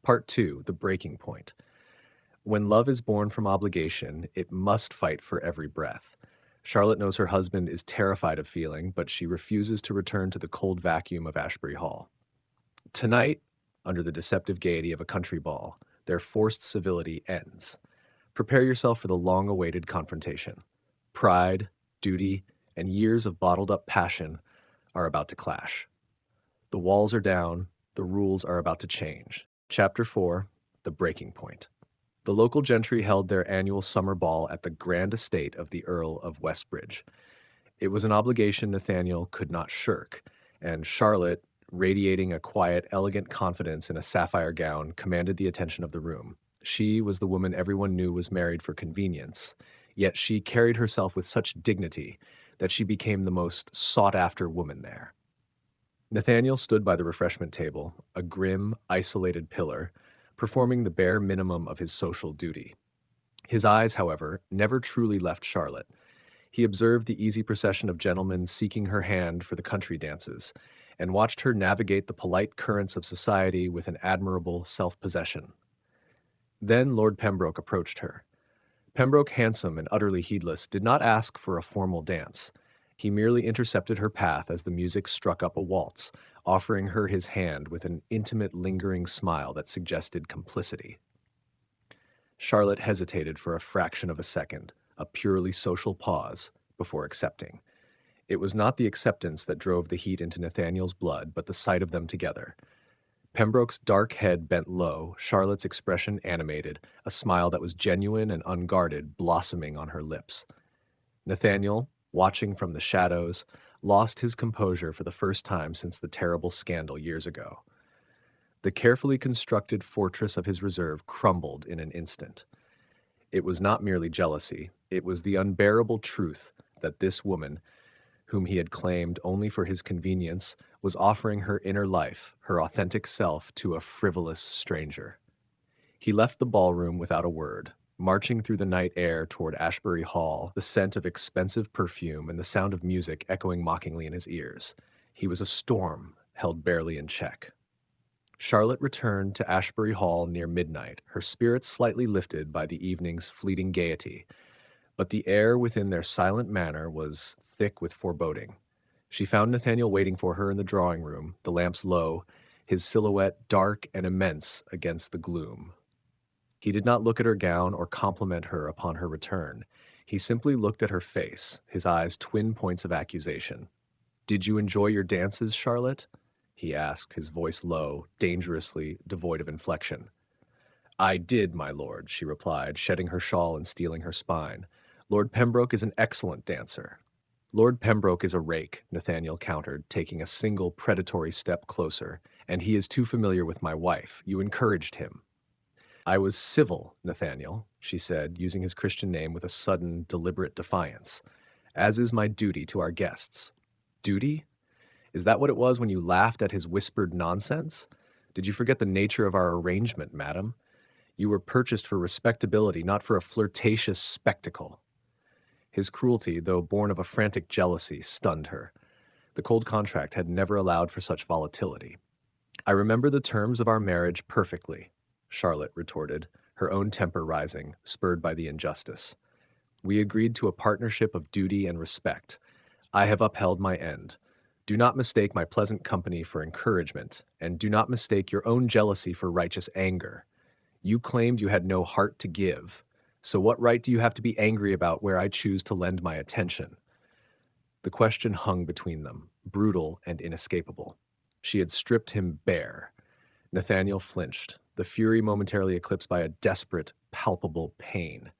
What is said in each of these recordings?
Part 2, The Breaking Point. When love is born from obligation, it must fight for every breath. Charlotte knows her husband is terrified of feeling, but she refuses to return to the cold vacuum of Ashbury Hall. Tonight, under the deceptive gaiety of a country ball, their forced civility ends. Prepare yourself for the long-awaited confrontation. Pride, duty, and years of bottled-up passion are about to clash. The walls are down, the rules are about to change. Chapter 4, The Breaking Point. The local gentry held their annual summer ball at the grand estate of the Earl of Westbridge. It was an obligation Nathaniel could not shirk, and Charlotte, radiating a quiet, elegant confidence in a sapphire gown, commanded the attention of the room. She was the woman everyone knew was married for convenience, yet she carried herself with such dignity that she became the most sought-after woman there. Nathaniel stood by the refreshment table, a grim, isolated pillar, performing the bare minimum of his social duty. His eyes, however, never truly left Charlotte. He observed the easy procession of gentlemen seeking her hand for the country dances, and watched her navigate the polite currents of society with an admirable self-possession. Then Lord Pembroke approached her. Pembroke, handsome and utterly heedless, did not ask for a formal dance. He merely intercepted her path as the music struck up a waltz, offering her his hand with an intimate, lingering smile that suggested complicity. Charlotte hesitated for a fraction of a second, a purely social pause, before accepting. It was not the acceptance that drove the heat into Nathaniel's blood, but the sight of them together. Pembroke's dark head bent low, Charlotte's expression animated, a smile that was genuine and unguarded blossoming on her lips. Nathaniel, watching from the shadows, lost his composure for the first time since the terrible scandal years ago. The carefully constructed fortress of his reserve crumbled in an instant. It was not merely jealousy, it was the unbearable truth that this woman, whom he had claimed only for his convenience, was offering her inner life, her authentic self, to a frivolous stranger. He left the ballroom without a word, marching through the night air toward Ashbury Hall, the scent of expensive perfume and the sound of music echoing mockingly in his ears. He was a storm, held barely in check. Charlotte returned to Ashbury Hall near midnight, her spirits slightly lifted by the evening's fleeting gaiety, but the air within their silent manor was thick with foreboding. She found Nathaniel waiting for her in the drawing room, the lamps low, his silhouette dark and immense against the gloom. He did not look at her gown or compliment her upon her return. He simply looked at her face, his eyes twin points of accusation. "Did you enjoy your dances, Charlotte?" he asked, his voice low, dangerously devoid of inflection. "I did, my lord," she replied, shedding her shawl and steeling her spine. "Lord Pembroke is an excellent dancer." "Lord Pembroke is a rake," Nathaniel countered, taking a single predatory step closer, "and he is too familiar with my wife. You encouraged him." "I was civil, Nathaniel," she said, using his Christian name with a sudden, deliberate defiance, "as is my duty to our guests." "Duty? Is that what it was when you laughed at his whispered nonsense? Did you forget the nature of our arrangement, madam? You were purchased for respectability, not for a flirtatious spectacle." His cruelty, though born of a frantic jealousy, stunned her. The cold contract had never allowed for such volatility. "I remember the terms of our marriage perfectly," Charlotte retorted, her own temper rising, spurred by the injustice. "We agreed to a partnership of duty and respect. I have upheld my end. Do not mistake my pleasant company for encouragement, and do not mistake your own jealousy for righteous anger. You claimed you had no heart to give, so what right do you have to be angry about where I choose to lend my attention?" The question hung between them, brutal and inescapable. She had stripped him bare. Nathaniel flinched, the fury momentarily eclipsed by a desperate, palpable pain.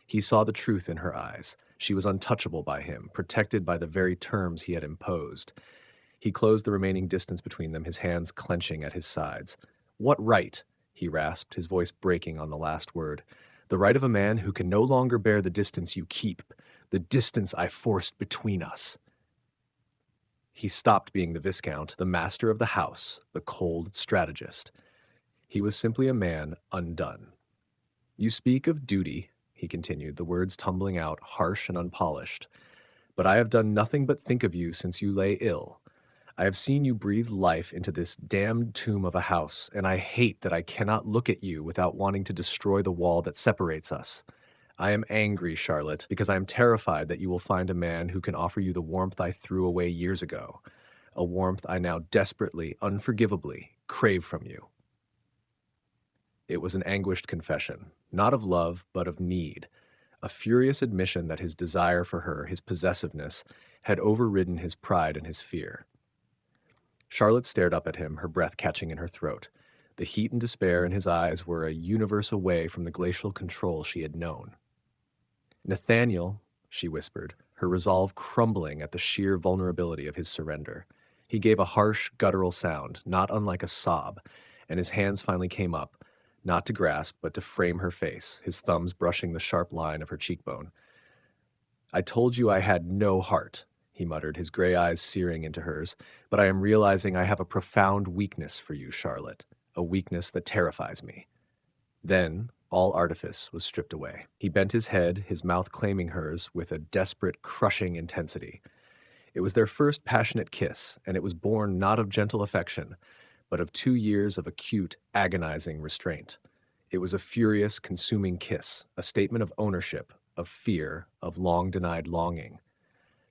He saw the truth in her eyes. She was untouchable by him, protected by the very terms he had imposed. He closed the remaining distance between them, his hands clenching at his sides. "What right?" he rasped, his voice breaking on the last word. "The right of a man who can no longer bear the distance you keep, the distance I forced between us." He stopped being the Viscount, the master of the house, the cold strategist. He was simply a man undone. "You speak of duty," he continued, the words tumbling out, harsh and unpolished. "But I have done nothing but think of you since you lay ill. I have seen you breathe life into this damned tomb of a house, and I hate that I cannot look at you without wanting to destroy the wall that separates us. I am angry, Charlotte, because I am terrified that you will find a man who can offer you the warmth I threw away years ago, a warmth I now desperately, unforgivably crave from you. It was an anguished confession, not of love, but of need, a furious admission that his desire for her, his possessiveness, had overridden his pride and his fear. Charlotte stared up at him, her breath catching in her throat. The heat and despair in his eyes were a universe away from the glacial control she had known. Nathaniel, she whispered, her resolve crumbling at the sheer vulnerability of his surrender. He gave a harsh, guttural sound, not unlike a sob, and his hands finally came up, not to grasp, but to frame her face, his thumbs brushing the sharp line of her cheekbone. I told you I had no heart, he muttered, his gray eyes searing into hers, but I am realizing I have a profound weakness for you, Charlotte, a weakness that terrifies me. Then, all artifice was stripped away. He bent his head, his mouth claiming hers with a desperate, crushing intensity. It was their first passionate kiss, and it was born not of gentle affection, but of 2 years of acute, agonizing restraint. It was a furious, consuming kiss, a statement of ownership, of fear, of long-denied longing.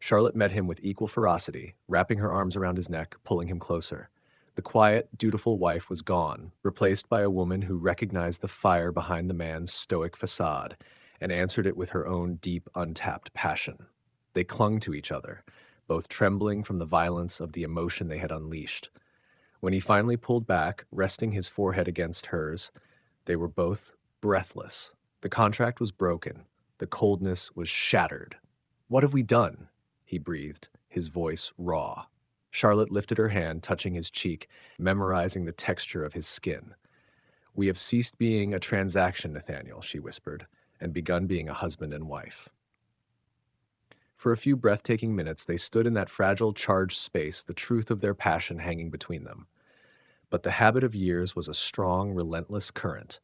Charlotte met him with equal ferocity, wrapping her arms around his neck, pulling him closer. The quiet, dutiful wife was gone, replaced by a woman who recognized the fire behind the man's stoic facade and answered it with her own deep, untapped passion. They clung to each other, both trembling from the violence of the emotion they had unleashed. When he finally pulled back, resting his forehead against hers, they were both breathless. The contract was broken. The coldness was shattered. "What have we done?" he breathed, his voice raw. Charlotte lifted her hand, touching his cheek, memorizing the texture of his skin. "We have ceased being a transaction, Nathaniel," she whispered, "and begun being a husband and wife." For a few breathtaking minutes, they stood in that fragile, charged space, the truth of their passion hanging between them. But the habit of years was a strong, relentless current.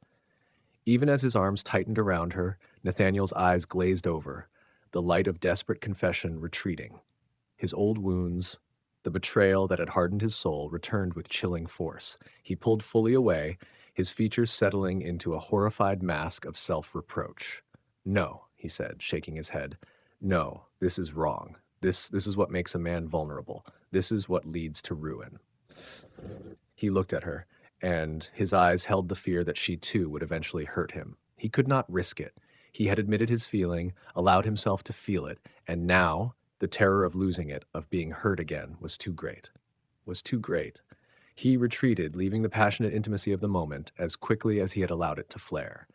Even as his arms tightened around her, Nathaniel's eyes glazed over, the light of desperate confession retreating. His old wounds, the betrayal that had hardened his soul, returned with chilling force. He pulled fully away, his features settling into a horrified mask of self-reproach. "No," he said, shaking his head. "No, this is wrong. This is what makes a man vulnerable. This is what leads to ruin." He looked at her, and his eyes held the fear that she too would eventually hurt him. He could not risk it. He had admitted his feeling, allowed himself to feel it, and now the terror of losing it, of being hurt again, was too great. Was too great. He retreated, leaving the passionate intimacy of the moment as quickly as he had allowed it to flare.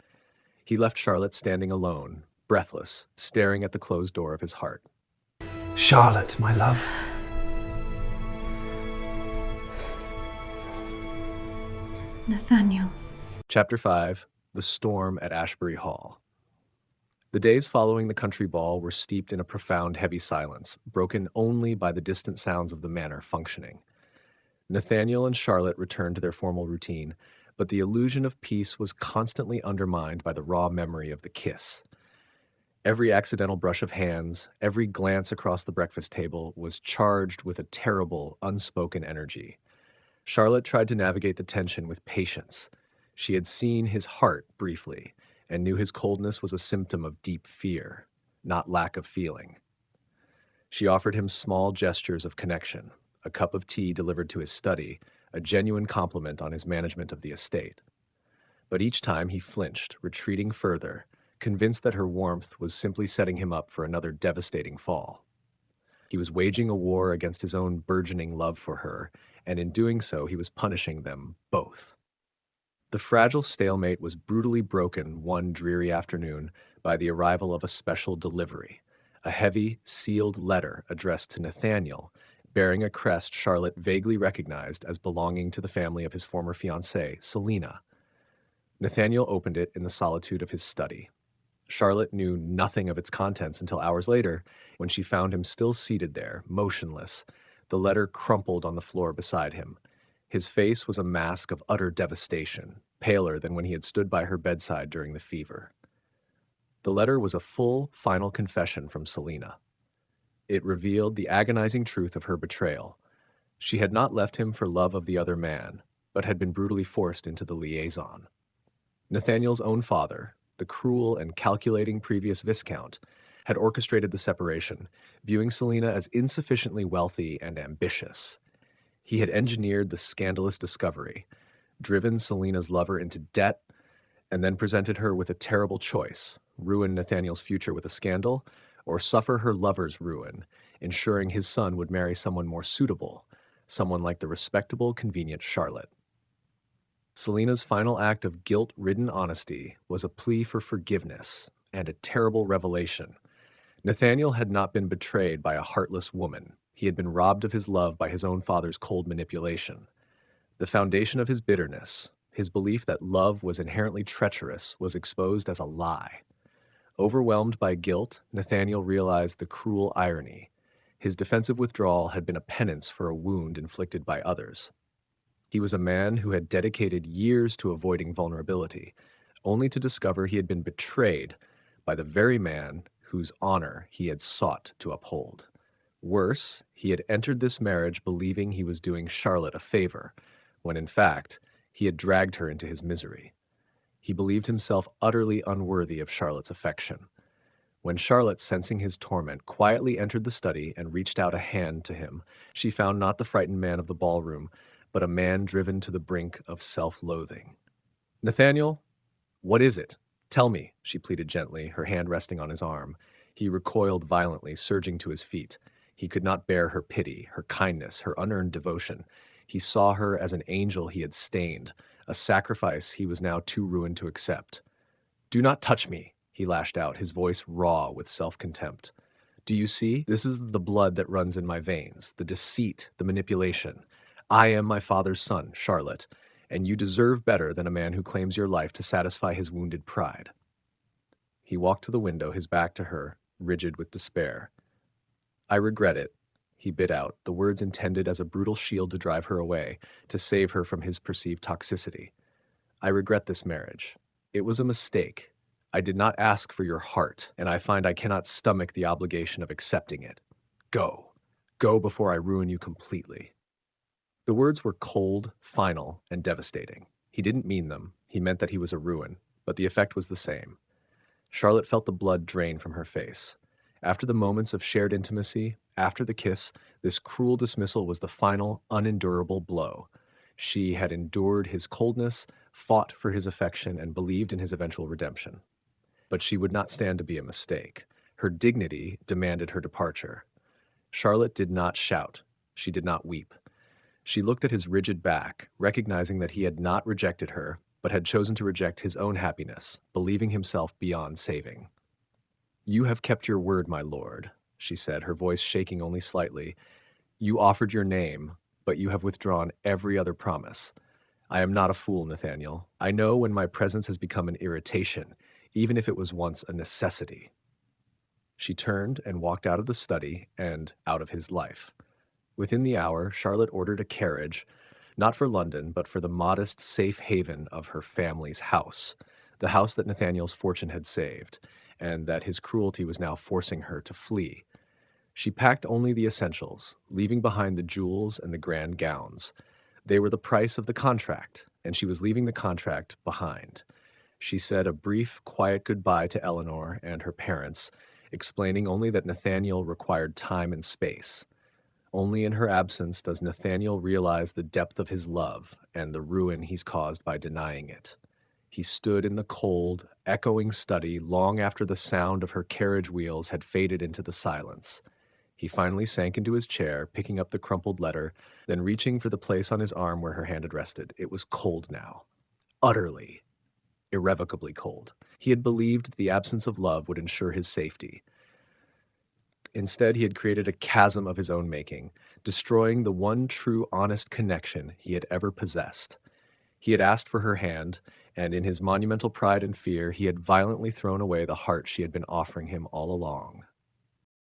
He left Charlotte standing alone, breathless, staring at the closed door of his heart. "Charlotte, my love." Nathaniel. Chapter 5. The Storm at Ashbury Hall. The days following the country ball were steeped in a profound, heavy silence, broken only by the distant sounds of the manor functioning. Nathaniel and Charlotte returned to their formal routine, but the illusion of peace was constantly undermined by the raw memory of the kiss. Every accidental brush of hands, every glance across the breakfast table was charged with a terrible, unspoken energy. Charlotte tried to navigate the tension with patience. She had seen his heart briefly, and knew his coldness was a symptom of deep fear, not lack of feeling. She offered him small gestures of connection, a cup of tea delivered to his study, a genuine compliment on his management of the estate. But each time he flinched, retreating further, convinced that her warmth was simply setting him up for another devastating fall. He was waging a war against his own burgeoning love for her, and in doing so he was punishing them both. The fragile stalemate was brutally broken one dreary afternoon by the arrival of a special delivery, a heavy, sealed letter addressed to Nathaniel, bearing a crest Charlotte vaguely recognized as belonging to the family of his former fiancée, Selina. Nathaniel opened it in the solitude of his study. Charlotte knew nothing of its contents until hours later, when she found him still seated there, motionless, the letter crumpled on the floor beside him. His face was a mask of utter devastation, paler than when he had stood by her bedside during the fever. The letter was a full, final confession from Selina. It revealed the agonizing truth of her betrayal. She had not left him for love of the other man, but had been brutally forced into the liaison. Nathaniel's own father, the cruel and calculating previous Viscount, had orchestrated the separation, viewing Selina as insufficiently wealthy and ambitious. He had engineered the scandalous discovery, driven Selina's lover into debt, and then presented her with a terrible choice: ruin Nathaniel's future with a scandal, or suffer her lover's ruin, ensuring his son would marry someone more suitable, someone like the respectable, convenient Charlotte. Selina's final act of guilt-ridden honesty was a plea for forgiveness and a terrible revelation. Nathaniel had not been betrayed by a heartless woman. He had been robbed of his love by his own father's cold manipulation. The foundation of his bitterness, his belief that love was inherently treacherous, was exposed as a lie. Overwhelmed by guilt, Nathaniel realized the cruel irony. His defensive withdrawal had been a penance for a wound inflicted by others. He was a man who had dedicated years to avoiding vulnerability, only to discover he had been betrayed by the very man whose honor he had sought to uphold. Worse, he had entered this marriage believing he was doing Charlotte a favor, when in fact, he had dragged her into his misery. He believed himself utterly unworthy of Charlotte's affection. When Charlotte, sensing his torment, quietly entered the study and reached out a hand to him, she found not the frightened man of the ballroom, but a man driven to the brink of self-loathing. "Nathaniel, what is it? Tell me," she pleaded gently, her hand resting on his arm. He recoiled violently, surging to his feet. He could not bear her pity, her kindness, her unearned devotion. He saw her as an angel he had stained, a sacrifice he was now too ruined to accept. "Do not touch me," he lashed out, his voice raw with self-contempt. "Do you see? This is the blood that runs in my veins, the deceit, the manipulation. I am my father's son, Charlotte, and you deserve better than a man who claims your life to satisfy his wounded pride." He walked to the window, his back to her, rigid with despair. "I regret it," he bit out, the words intended as a brutal shield to drive her away, to save her from his perceived toxicity. "I regret this marriage. It was a mistake. I did not ask for your heart, and I find I cannot stomach the obligation of accepting it. Go. Go before I ruin you completely." The words were cold, final, and devastating. He didn't mean them. He meant that he was a ruin, but the effect was the same. Charlotte felt the blood drain from her face. After the moments of shared intimacy, after the kiss, this cruel dismissal was the final, unendurable blow. She had endured his coldness, fought for his affection, and believed in his eventual redemption. But she would not stand to be a mistake. Her dignity demanded her departure. Charlotte did not shout. She did not weep. She looked at his rigid back, recognizing that he had not rejected her, but had chosen to reject his own happiness, believing himself beyond saving. "You have kept your word, my lord," she said, her voice shaking only slightly. "You offered your name, but you have withdrawn every other promise. I am not a fool, Nathaniel. I know when my presence has become an irritation, even if it was once a necessity." She turned and walked out of the study and out of his life. Within the hour, Charlotte ordered a carriage, not for London, but for the modest, safe haven of her family's house, the house that Nathaniel's fortune had saved, and that his cruelty was now forcing her to flee. She packed only the essentials, leaving behind the jewels and the grand gowns. They were the price of the contract, and she was leaving the contract behind. She said a brief, quiet goodbye to Eleanor and her parents, explaining only that Nathaniel required time and space. Only in her absence does Nathaniel realize the depth of his love and the ruin he's caused by denying it. He stood in the cold, echoing study long after the sound of her carriage wheels had faded into the silence. He finally sank into his chair, picking up the crumpled letter, then reaching for the place on his arm where her hand had rested. It was cold now. Utterly, irrevocably cold. He had believed the absence of love would ensure his safety. Instead, he had created a chasm of his own making, destroying the one true honest connection he had ever possessed. He had asked for her hand, and in his monumental pride and fear, he had violently thrown away the heart she had been offering him all along.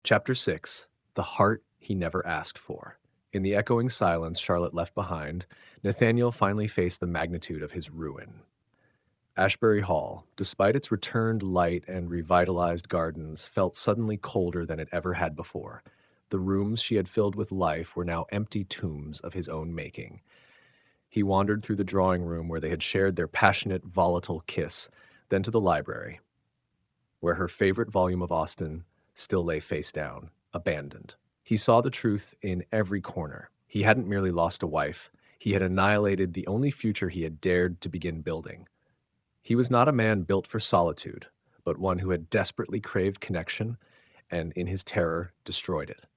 Chapter 6. The Heart He Never Asked For. In the echoing silence Charlotte left behind, Nathaniel finally faced the magnitude of his ruin. Ashbury Hall, despite its returned light and revitalized gardens, felt suddenly colder than it ever had before. The rooms she had filled with life were now empty tombs of his own making. He wandered through the drawing room where they had shared their passionate, volatile kiss, then to the library, where her favorite volume of Austen still lay face down, abandoned. He saw the truth in every corner. He hadn't merely lost a wife, he had annihilated the only future he had dared to begin building. He was not a man built for solitude, but one who had desperately craved connection and, in his terror, destroyed it.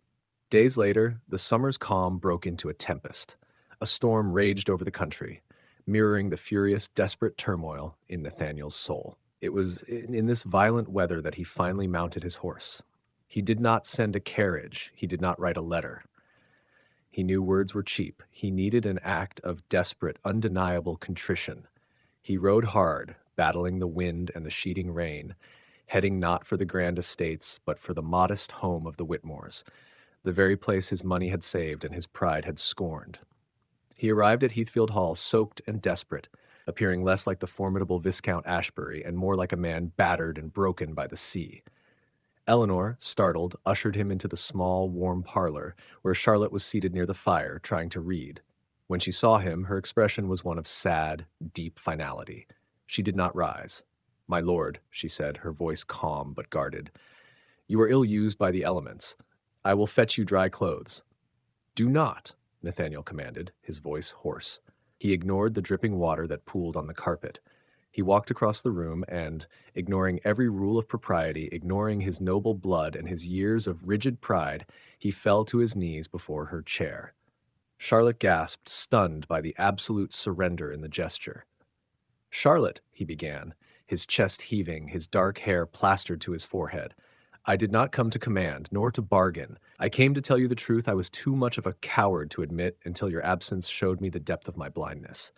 Days later, the summer's calm broke into a tempest. A storm raged over the country, mirroring the furious, desperate turmoil in Nathaniel's soul. It was in this violent weather that he finally mounted his horse. He did not send a carriage. He did not write a letter. He knew words were cheap. He needed an act of desperate, undeniable contrition. He rode hard, battling the wind and the sheeting rain, heading not for the grand estates, but for the modest home of the Whitmores, the very place his money had saved and his pride had scorned. He arrived at Heathfield Hall soaked and desperate, appearing less like the formidable Viscount Ashbury and more like a man battered and broken by the sea. Eleanor, startled, ushered him into the small, warm parlor, where Charlotte was seated near the fire, trying to read. When she saw him, her expression was one of sad, deep finality. She did not rise. "My lord," she said, her voice calm but guarded, "you are ill-used by the elements. I will fetch you dry clothes." "Do not," Nathaniel commanded, his voice hoarse. He ignored the dripping water that pooled on the carpet. He walked across the room and, ignoring every rule of propriety, ignoring his noble blood and his years of rigid pride, he fell to his knees before her chair. Charlotte gasped, stunned by the absolute surrender in the gesture. "Charlotte," he began, his chest heaving, his dark hair plastered to his forehead, "I did not come to command, nor to bargain. I came to tell you the truth I was too much of a coward to admit until your absence showed me the depth of my blindness."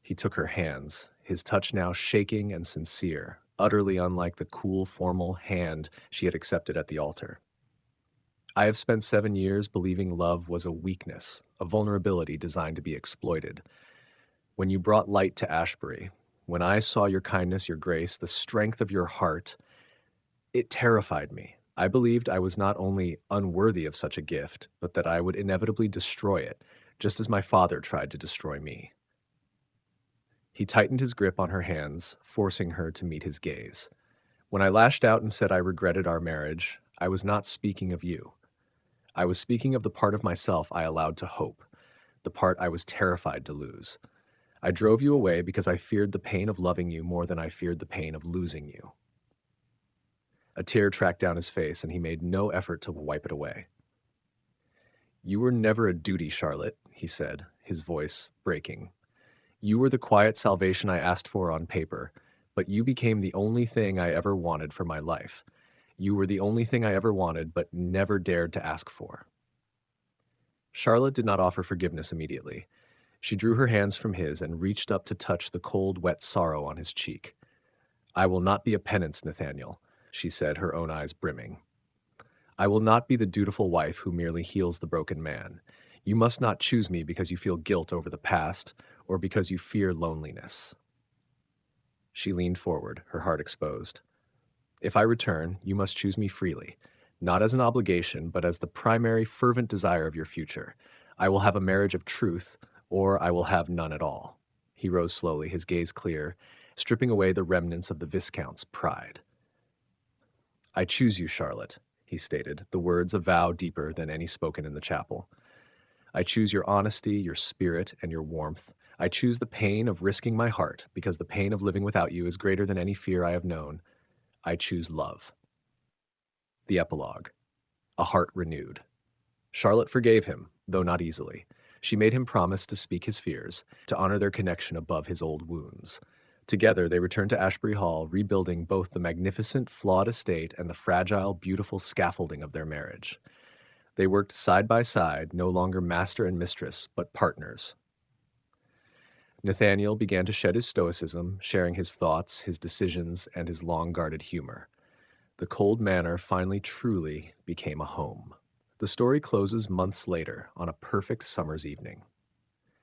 He took her hands, his touch now shaking and sincere, utterly unlike the cool, formal hand she had accepted at the altar. "I have spent 7 years believing love was a weakness, a vulnerability designed to be exploited. When you brought light to Ashbury, when I saw your kindness, your grace, the strength of your heart, it terrified me. I believed I was not only unworthy of such a gift, but that I would inevitably destroy it, just as my father tried to destroy me." He tightened his grip on her hands, forcing her to meet his gaze. "When I lashed out and said I regretted our marriage, I was not speaking of you. I was speaking of the part of myself I allowed to hope, the part I was terrified to lose. I drove you away because I feared the pain of loving you more than I feared the pain of losing you." A tear tracked down his face, and he made no effort to wipe it away. "You were never a duty, Charlotte," he said, his voice breaking. "You were the quiet salvation I asked for on paper, but you became the only thing I ever wanted for my life. You were the only thing I ever wanted, but never dared to ask for." Charlotte did not offer forgiveness immediately. She drew her hands from his and reached up to touch the cold, wet sorrow on his cheek. "I will not be a penance, Nathaniel," she said, her own eyes brimming. "I will not be the dutiful wife who merely heals the broken man. You must not choose me because you feel guilt over the past, or because you fear loneliness." She leaned forward, her heart exposed. "If I return, you must choose me freely, not as an obligation, but as the primary, fervent desire of your future. I will have a marriage of truth, or I will have none at all." He rose slowly, his gaze clear, stripping away the remnants of the Viscount's pride. "I choose you, Charlotte," he stated, the words a vow deeper than any spoken in the chapel. "I choose your honesty, your spirit, and your warmth. I choose the pain of risking my heart, because the pain of living without you is greater than any fear I have known. I choose love." The epilogue. A heart renewed. Charlotte forgave him, though not easily. She made him promise to speak his fears, to honor their connection above his old wounds. Together, they returned to Ashbury Hall, rebuilding both the magnificent, flawed estate and the fragile, beautiful scaffolding of their marriage. They worked side by side, no longer master and mistress, but partners. Nathaniel began to shed his stoicism, sharing his thoughts, his decisions, and his long-guarded humor. The cold manor finally truly became a home. The story closes months later, on a perfect summer's evening.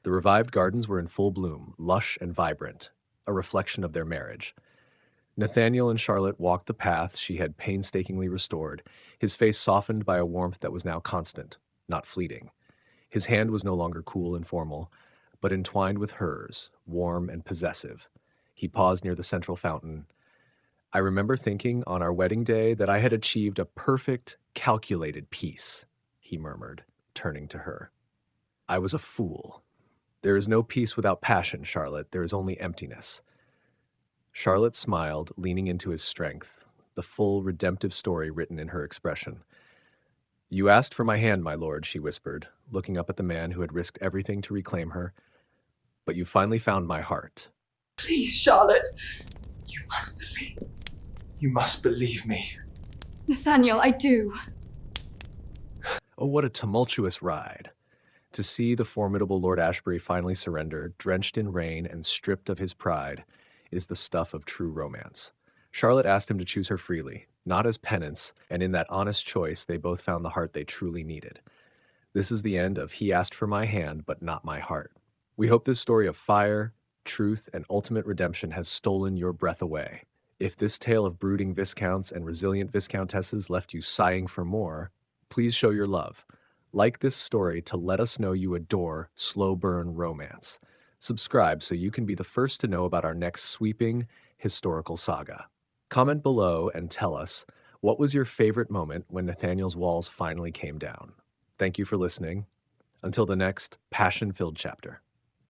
The revived gardens were in full bloom, lush and vibrant, a reflection of their marriage. Nathaniel and Charlotte walked the path she had painstakingly restored, his face softened by a warmth that was now constant, not fleeting. His hand was no longer cool and formal, but entwined with hers, warm and possessive. He paused near the central fountain. I remember thinking on our wedding day that I had achieved a perfect, calculated peace, he murmured, turning to her. I was a fool. There is no peace without passion, Charlotte. There is only emptiness. Charlotte smiled, leaning into his strength, the full redemptive story written in her expression. You asked for my hand, my lord, she whispered, looking up at the man who had risked everything to reclaim her. But you finally found my heart. Please, Charlotte. You must believe. You must believe me. Nathaniel, I do. Oh, what a tumultuous ride. To see the formidable Lord Ashbury finally surrender, drenched in rain and stripped of his pride, is the stuff of true romance. Charlotte asked him to choose her freely, not as penance, and in that honest choice they both found the heart they truly needed. This is the end of He Asked for My Hand, but Not My Heart. We hope this story of fire, truth, and ultimate redemption has stolen your breath away. If this tale of brooding viscounts and resilient viscountesses left you sighing for more, please show your love. Like this story to let us know you adore slow burn romance. Subscribe so you can be the first to know about our next sweeping historical saga. Comment below and tell us, what was your favorite moment when Nathaniel's walls finally came down? Thank you for listening. Until the next passion-filled chapter.